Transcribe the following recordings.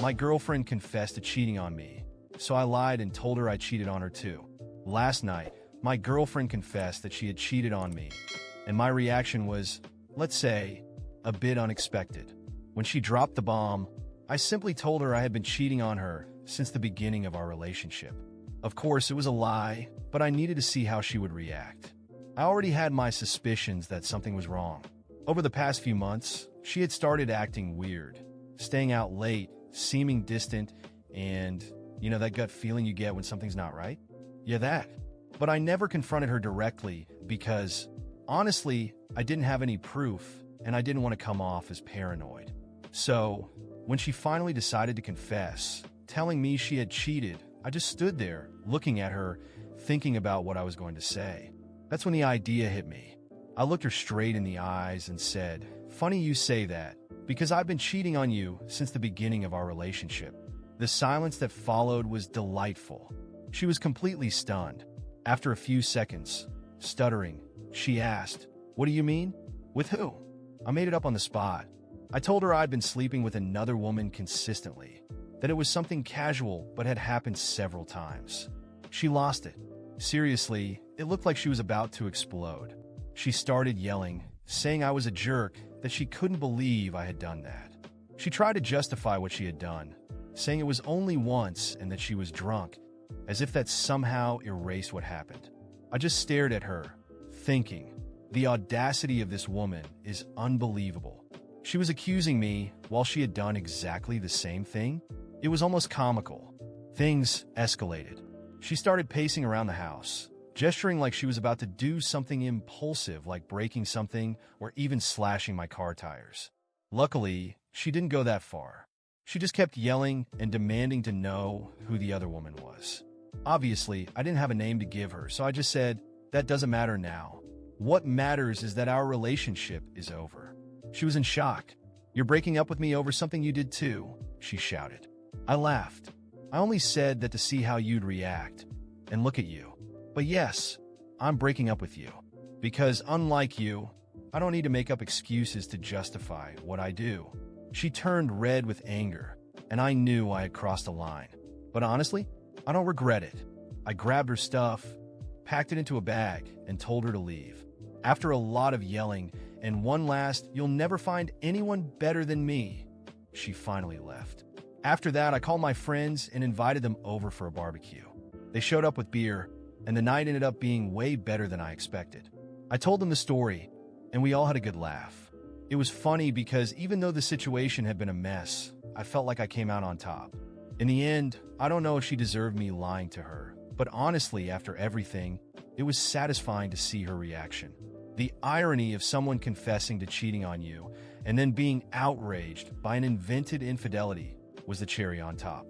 My girlfriend confessed to cheating on me, so I lied and told her I cheated on her too. Last night, my girlfriend confessed that she had cheated on me, and my reaction was, let's say, a bit unexpected. When she dropped the bomb, I simply told her I had been cheating on her since the beginning of our relationship. Of course, it was a lie, but I needed to see how she would react. I already had my suspicions that something was wrong. Over the past few months, she had started acting weird, staying out late, seeming distant, and, that gut feeling you get when something's not right? Yeah, that. But I never confronted her directly because, honestly, I didn't have any proof, and I didn't want to come off as paranoid. So, when she finally decided to confess, telling me she had cheated, I just stood there, looking at her, thinking about what I was going to say. That's when the idea hit me. I looked her straight in the eyes and said, "Funny you say that, because I've been cheating on you since the beginning of our relationship." The silence that followed was delightful. She was completely stunned. After a few seconds, stuttering, she asked, "What do you mean? With who?" I made it up on the spot. I told her I'd been sleeping with another woman consistently, that it was something casual but had happened several times. She lost it. Seriously, it looked like she was about to explode. She started yelling, saying I was a jerk, that she couldn't believe I had done that. She tried to justify what she had done, saying it was only once and that she was drunk, as if that somehow erased what happened. I just stared at her, thinking, the audacity of this woman is unbelievable. She was accusing me while she had done exactly the same thing. It was almost comical. Things escalated. She started pacing around the house, gesturing like she was about to do something impulsive like breaking something or even slashing my car tires. Luckily, she didn't go that far. She just kept yelling and demanding to know who the other woman was. Obviously, I didn't have a name to give her, so I just said, "That doesn't matter now. What matters is that our relationship is over." She was in shock. "You're breaking up with me over something you did too," she shouted. I laughed. "I only said that to see how you'd react. And look at you. But yes, I'm breaking up with you. Because unlike you, I don't need to make up excuses to justify what I do." She turned red with anger, and I knew I had crossed a line. But honestly, I don't regret it. I grabbed her stuff, packed it into a bag, and told her to leave. After a lot of yelling and one last "you'll never find anyone better than me," she finally left. After that, I called my friends and invited them over for a barbecue. They showed up with beer, and the night ended up being way better than I expected. I told them the story, and we all had a good laugh. It was funny because even though the situation had been a mess, I felt like I came out on top. In the end, I don't know if she deserved me lying to her, but honestly, after everything, it was satisfying to see her reaction. The irony of someone confessing to cheating on you and then being outraged by an invented infidelity was the cherry on top.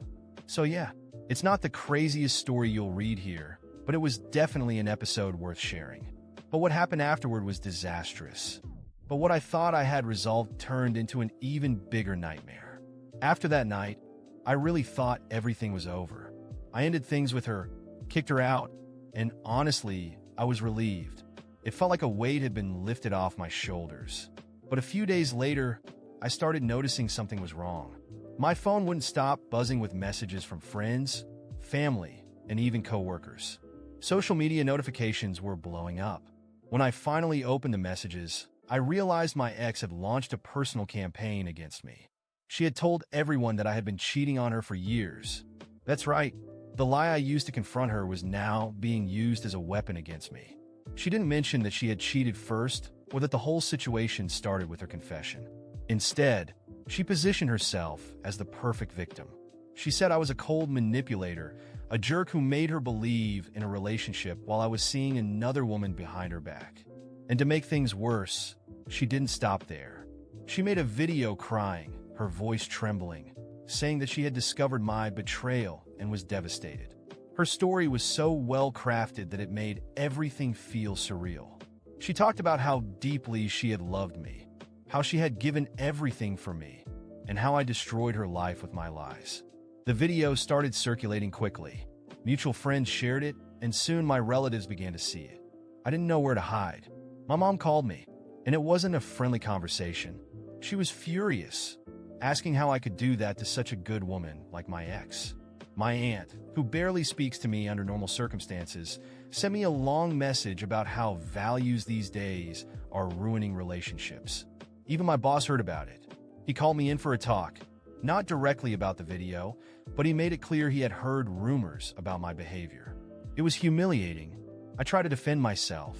So yeah, it's not the craziest story you'll read here, but it was definitely an episode worth sharing. But what happened afterward was disastrous. But what I thought I had resolved turned into an even bigger nightmare. After that night, I really thought everything was over. I ended things with her, kicked her out, and honestly, I was relieved. It felt like a weight had been lifted off my shoulders. But a few days later, I started noticing something was wrong. My phone wouldn't stop buzzing with messages from friends, family, and even coworkers. Social media notifications were blowing up. When I finally opened the messages, I realized my ex had launched a personal campaign against me. She had told everyone that I had been cheating on her for years. That's right, the lie I used to confront her was now being used as a weapon against me. She didn't mention that she had cheated first or that the whole situation started with her confession. Instead, she positioned herself as the perfect victim. She said I was a cold manipulator, a jerk who made her believe in a relationship while I was seeing another woman behind her back. And to make things worse, she didn't stop there. She made a video crying, her voice trembling, saying that she had discovered my betrayal and was devastated. Her story was so well crafted that it made everything feel surreal. She talked about how deeply she had loved me, how she had given everything for me, and how I destroyed her life with my lies. The video started circulating quickly. Mutual friends shared it, and soon my relatives began to see it. I didn't know where to hide. My mom called me, and it wasn't a friendly conversation. She was furious. asking how I could do that to such a good woman like my ex. My aunt, who barely speaks to me under normal circumstances, sent me a long message about how values these days are ruining relationships. Even my boss heard about it. He called me in for a talk, not directly about the video, but he made it clear he had heard rumors about my behavior. It was humiliating. I tried to defend myself.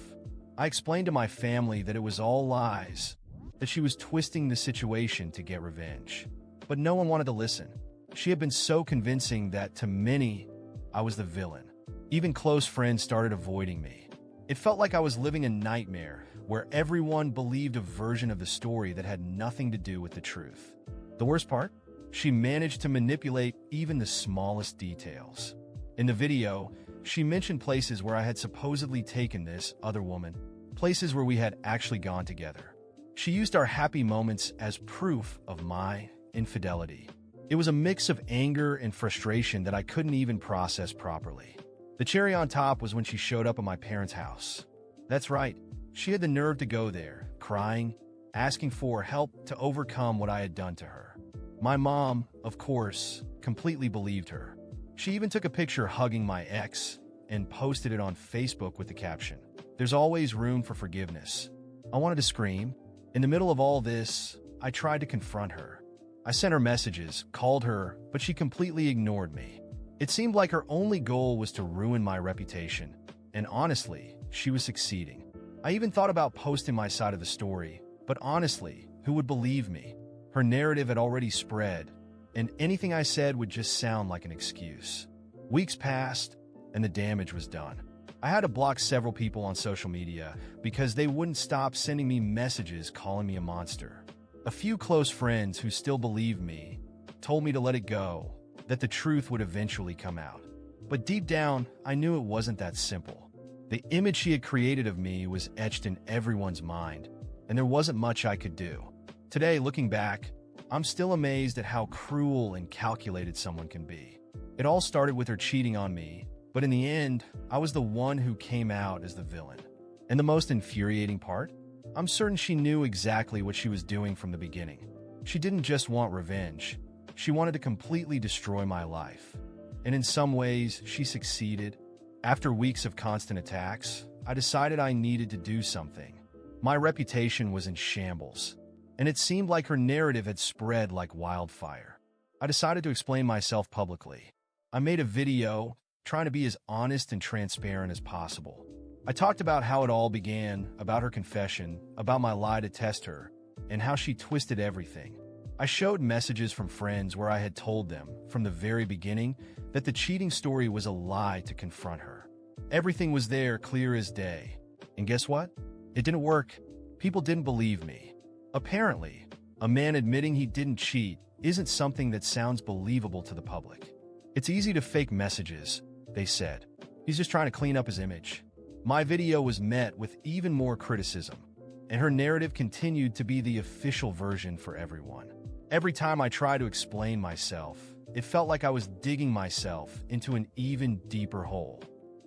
I explained to my family that it was all lies, that she was twisting the situation to get revenge. But no one wanted to listen. She had been so convincing that, to many, I was the villain. Even close friends started avoiding me. It felt like I was living a nightmare where everyone believed a version of the story that had nothing to do with the truth. The worst part? She managed to manipulate even the smallest details. In the video, she mentioned places where I had supposedly taken this other woman, places where we had actually gone together. She used our happy moments as proof of my infidelity. It was a mix of anger and frustration that I couldn't even process properly. The cherry on top was when she showed up at my parents' house. That's right, she had the nerve to go there, crying, asking for help to overcome what I had done to her. My mom, of course, completely believed her. She even took a picture hugging my ex and posted it on Facebook with the caption, "There's always room for forgiveness." I wanted to scream. In the middle of all this, I tried to confront her. I sent her messages, called her, but she completely ignored me. It seemed like her only goal was to ruin my reputation, and honestly, she was succeeding. I even thought about posting my side of the story, but honestly, who would believe me? Her narrative had already spread, and anything I said would just sound like an excuse. Weeks passed, and the damage was done. I had to block several people on social media because they wouldn't stop sending me messages calling me a monster. A few close friends who still believed me told me to let it go, that the truth would eventually come out. But deep down, I knew it wasn't that simple. The image she had created of me was etched in everyone's mind, and there wasn't much I could do. Today, looking back, I'm still amazed at how cruel and calculated someone can be. It all started with her cheating on me, but in the end, I was the one who came out as the villain. And the most infuriating part? I'm certain she knew exactly what she was doing from the beginning. She didn't just want revenge. She wanted to completely destroy my life. And in some ways, she succeeded. After weeks of constant attacks, I decided I needed to do something. My reputation was in shambles, and it seemed like her narrative had spread like wildfire. I decided to explain myself publicly. I made a video trying to be as honest and transparent as possible. I talked about how it all began, about her confession, about my lie to test her, and how she twisted everything. I showed messages from friends where I had told them, from the very beginning, that the cheating story was a lie to confront her. Everything was there, clear as day. And guess what? It didn't work. People didn't believe me. Apparently, a man admitting he didn't cheat isn't something that sounds believable to the public. It's easy to fake messages, they said. He's just trying to clean up his image. My video was met with even more criticism, and her narrative continued to be the official version for everyone. Every time I tried to explain myself, it felt like I was digging myself into an even deeper hole.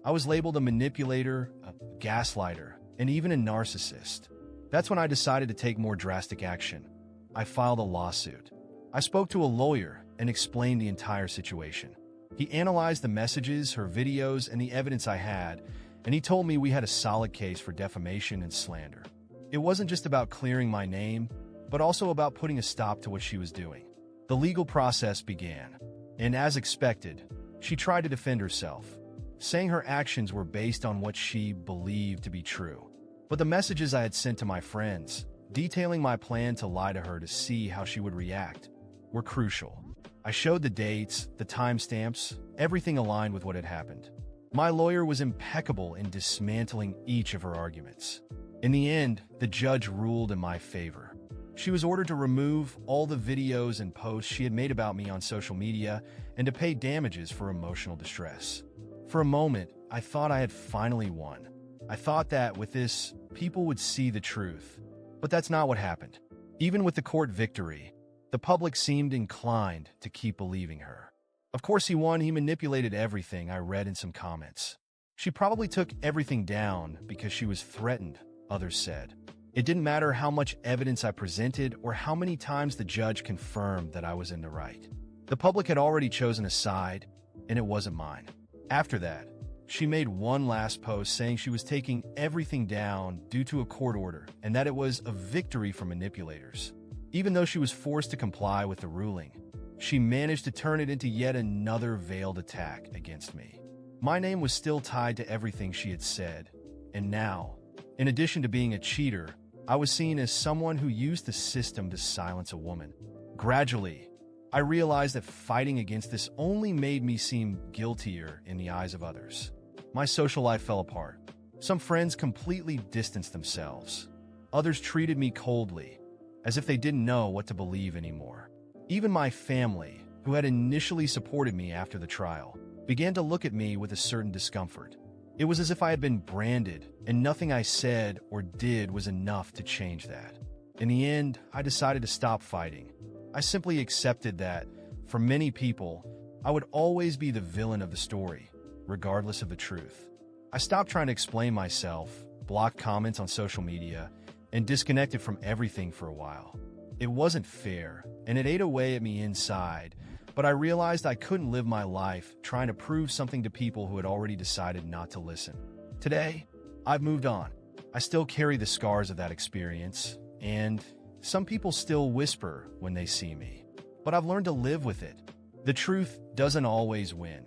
I was labeled a manipulator, a gaslighter, and even a narcissist. That's when I decided to take more drastic action. I filed a lawsuit. I spoke to a lawyer and explained the entire situation. He analyzed the messages, her videos, and the evidence I had, and he told me we had a solid case for defamation and slander. It wasn't just about clearing my name, but also about putting a stop to what she was doing. The legal process began, and as expected, she tried to defend herself, saying her actions were based on what she believed to be true. But the messages I had sent to my friends, detailing my plan to lie to her to see how she would react, were crucial. I showed the dates, the timestamps, everything aligned with what had happened. My lawyer was impeccable in dismantling each of her arguments. In the end, the judge ruled in my favor. She was ordered to remove all the videos and posts she had made about me on social media and to pay damages for emotional distress. For a moment, I thought I had finally won. I thought that with this, people would see the truth. But that's not what happened. Even with the court victory, the public seemed inclined to keep believing her. Of course he won. He manipulated everything, I read in some comments. She probably took everything down because she was threatened, others said. It didn't matter how much evidence I presented or how many times the judge confirmed that I was in the right. The public had already chosen a side, and it wasn't mine. After that, she made one last post saying she was taking everything down due to a court order and that it was a victory for manipulators. Even though she was forced to comply with the ruling, she managed to turn it into yet another veiled attack against me. My name was still tied to everything she had said, and now, in addition to being a cheater, I was seen as someone who used the system to silence a woman. Gradually, I realized that fighting against this only made me seem guiltier in the eyes of others. My social life fell apart. Some friends completely distanced themselves. Others treated me coldly, as if they didn't know what to believe anymore. Even my family, who had initially supported me after the trial, began to look at me with a certain discomfort. It was as if I had been branded, and nothing I said or did was enough to change that. In the end, I decided to stop fighting. I simply accepted that, for many people, I would always be the villain of the story, regardless of the truth. I stopped trying to explain myself, blocked comments on social media, and disconnected from everything for a while. It wasn't fair, and it ate away at me inside, but I realized I couldn't live my life trying to prove something to people who had already decided not to listen. Today, I've moved on. I still carry the scars of that experience, and some people still whisper when they see me. But I've learned to live with it. The truth doesn't always win,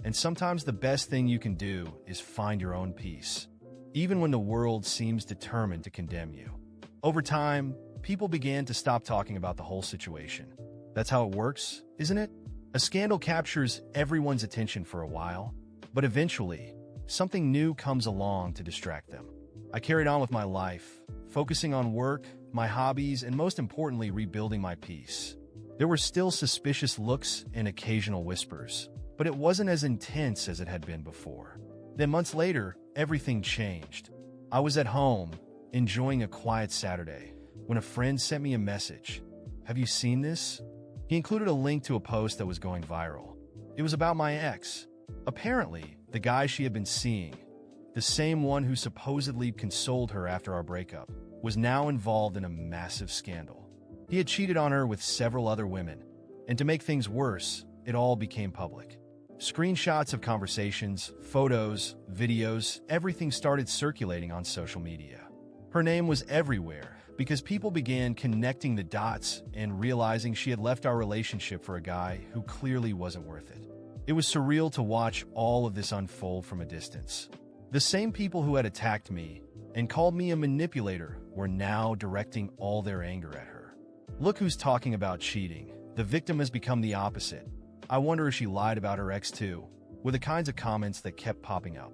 and sometimes the best thing you can do is find your own peace, even when the world seems determined to condemn you. Over time, people began to stop talking about the whole situation. That's how it works, isn't it? A scandal captures everyone's attention for a while, but eventually, something new comes along to distract them. I carried on with my life, focusing on work, my hobbies, and most importantly, rebuilding my peace. There were still suspicious looks and occasional whispers, but it wasn't as intense as it had been before. Then months later, everything changed. I was at home, enjoying a quiet Saturday, when a friend sent me a message. "Have you seen this?" He included a link to a post that was going viral. It was about my ex. Apparently, the guy she had been seeing, the same one who supposedly consoled her after our breakup, was now involved in a massive scandal. He had cheated on her with several other women, and to make things worse, it all became public. Screenshots of conversations, photos, videos, everything started circulating on social media. Her name was everywhere because people began connecting the dots and realizing she had left our relationship for a guy who clearly wasn't worth it. It was surreal to watch all of this unfold from a distance. The same people who had attacked me and called me a manipulator were now directing all their anger at her. Look who's talking about cheating. The victim has become the opposite. I wonder if she lied about her ex too, were the kinds of comments that kept popping up.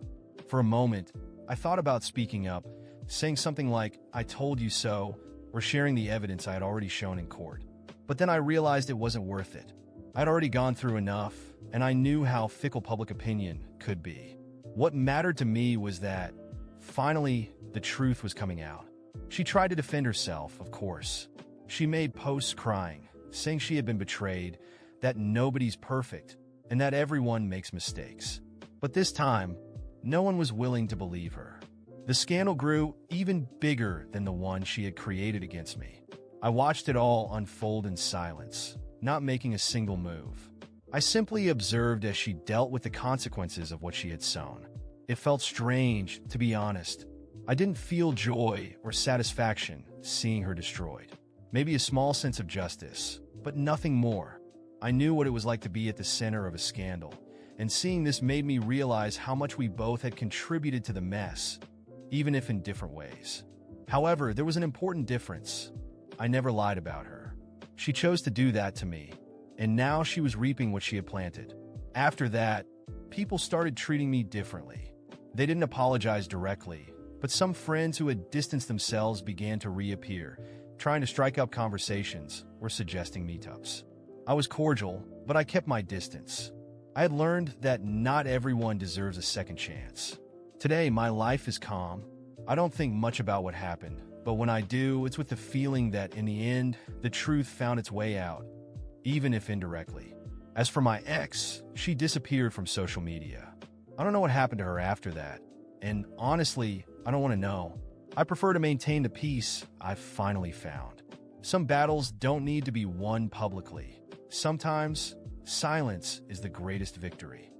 For a moment, I thought about speaking up, saying something like, "I told you so," or sharing the evidence I had already shown in court. But then I realized it wasn't worth it. I'd already gone through enough, and I knew how fickle public opinion could be. What mattered to me was that, finally, the truth was coming out. She tried to defend herself, of course. She made posts crying, saying she had been betrayed, that nobody's perfect, and that everyone makes mistakes. But this time, no one was willing to believe her. The scandal grew even bigger than the one she had created against me. I watched it all unfold in silence, not making a single move. I simply observed as she dealt with the consequences of what she had sown. It felt strange, to be honest. I didn't feel joy or satisfaction seeing her destroyed. Maybe a small sense of justice, but nothing more. I knew what it was like to be at the center of a scandal, and seeing this made me realize how much we both had contributed to the mess, even if in different ways. However, there was an important difference. I never lied about her. She chose to do that to me, and now she was reaping what she had planted. After that, people started treating me differently. They didn't apologize directly, but some friends who had distanced themselves began to reappear, trying to strike up conversations or suggesting meetups. I was cordial, but I kept my distance. I had learned that not everyone deserves a second chance. Today, my life is calm. I don't think much about what happened, but when I do, it's with the feeling that in the end, the truth found its way out, even if indirectly. As for my ex, she disappeared from social media. I don't know what happened to her after that, and honestly, I don't want to know. I prefer to maintain the peace I've finally found. Some battles don't need to be won publicly. Sometimes, silence is the greatest victory.